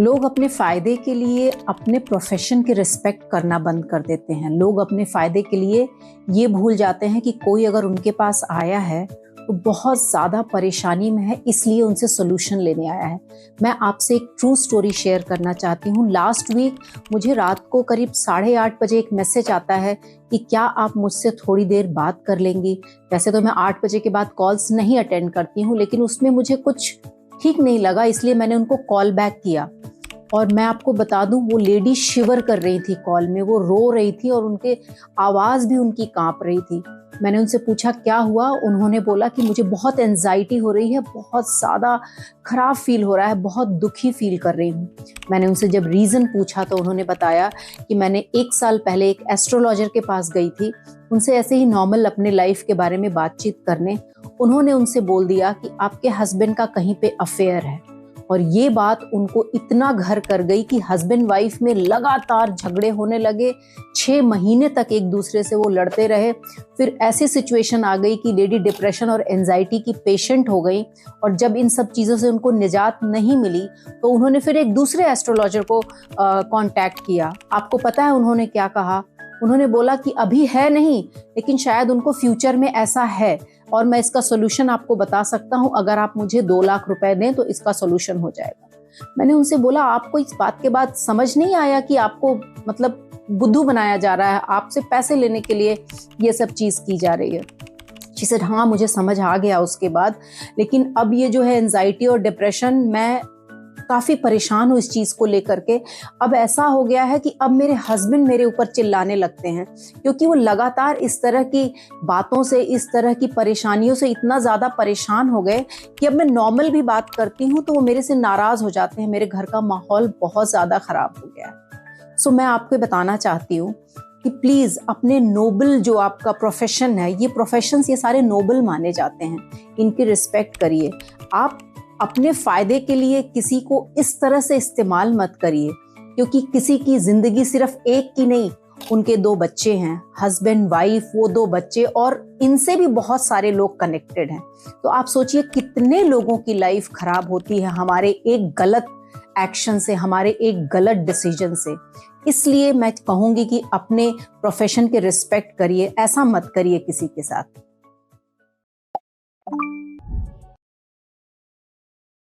लोग अपने फ़ायदे के लिए अपने प्रोफ़ेशन की रिस्पेक्ट करना बंद कर देते हैं। लोग अपने फ़ायदे के लिए ये भूल जाते हैं कि कोई अगर उनके पास आया है तो बहुत ज़्यादा परेशानी में है, इसलिए उनसे सॉल्यूशन लेने आया है। मैं आपसे एक ट्रू स्टोरी शेयर करना चाहती हूँ। लास्ट वीक मुझे रात को करीब 8:30 बजे एक मैसेज आता है कि क्या आप मुझसे थोड़ी देर बात कर लेंगी। वैसे तो मैं 8 बजे के बाद कॉल्स नहीं अटेंड करती हूँ, लेकिन उसमें मुझे कुछ ठीक नहीं लगा, इसलिए मैंने उनको कॉल बैक किया। और मैं आपको बता दूं, वो लेडी शिवर कर रही थी कॉल में, वो रो रही थी और उनके आवाज़ भी उनकी कांप रही थी। मैंने उनसे पूछा क्या हुआ। उन्होंने बोला कि मुझे बहुत एंजाइटी हो रही है, बहुत ज़्यादा खराब फील हो रहा है, बहुत दुखी फील कर रही हूँ। मैंने उनसे जब रीज़न पूछा तो उन्होंने बताया कि मैंने 1 साल पहले एक एस्ट्रोलॉजर के पास गई थी, उनसे ऐसे ही नॉर्मल अपने लाइफ के बारे में बातचीत करने। उन्होंने उनसे बोल दिया कि आपके हस्बैंड का कहीं पे अफेयर है। और ये बात उनको इतना घर कर गई कि हस्बैंड वाइफ में लगातार झगड़े होने लगे। 6 महीने तक एक दूसरे से वो लड़ते रहे। फिर ऐसी सिचुएशन आ गई कि लेडी डिप्रेशन और एंजाइटी की पेशेंट हो गई। और जब इन सब चीज़ों से उनको निजात नहीं मिली तो उन्होंने फिर एक दूसरे एस्ट्रोलॉजर को कांटेक्ट किया। आपको पता है उन्होंने क्या कहा? उन्होंने बोला कि अभी है नहीं, लेकिन शायद उनको फ्यूचर में ऐसा है और मैं इसका सोल्यूशन आपको बता सकता हूँ। अगर आप मुझे 2 लाख रुपए दें तो इसका सोल्यूशन हो जाएगा। मैंने उनसे बोला आपको इस बात के बाद समझ नहीं आया कि आपको मतलब बुद्धू बनाया जा रहा है, आपसे पैसे लेने के लिए ये सब चीज़ की जा रही है। शी सेड हाँ, मुझे समझ आ गया उसके बाद, लेकिन अब ये जो है एंजाइटी और डिप्रेशन, मैं काफ़ी परेशान हूँ इस चीज़ को लेकर के। अब ऐसा हो गया है कि अब मेरे हस्बैंड मेरे ऊपर चिल्लाने लगते हैं, क्योंकि वो लगातार इस तरह की बातों से, इस तरह की परेशानियों से इतना ज़्यादा परेशान हो गए कि अब मैं नॉर्मल भी बात करती हूँ तो वो मेरे से नाराज़ हो जाते हैं। मेरे घर का माहौल बहुत ज़्यादा ख़राब हो गया है। सो मैं आपको बताना चाहती हूँ कि प्लीज़ अपने नोबल जो आपका प्रोफेशन है, ये प्रोफेशंस ये सारे नोबल माने जाते हैं, इनकी रिस्पेक्ट करिए। आप अपने फ़ायदे के लिए किसी को इस तरह से इस्तेमाल मत करिए, क्योंकि किसी की ज़िंदगी सिर्फ एक की नहीं, उनके 2 बच्चे हैं, हस्बैंड वाइफ, वो 2 बच्चे, और इनसे भी बहुत सारे लोग कनेक्टेड हैं। तो आप सोचिए कितने लोगों की लाइफ खराब होती है हमारे एक गलत एक्शन से, हमारे एक गलत डिसीजन से। इसलिए मैं कहूँगी कि अपने प्रोफेशन के रिस्पेक्ट करिए, ऐसा मत करिए किसी के साथ।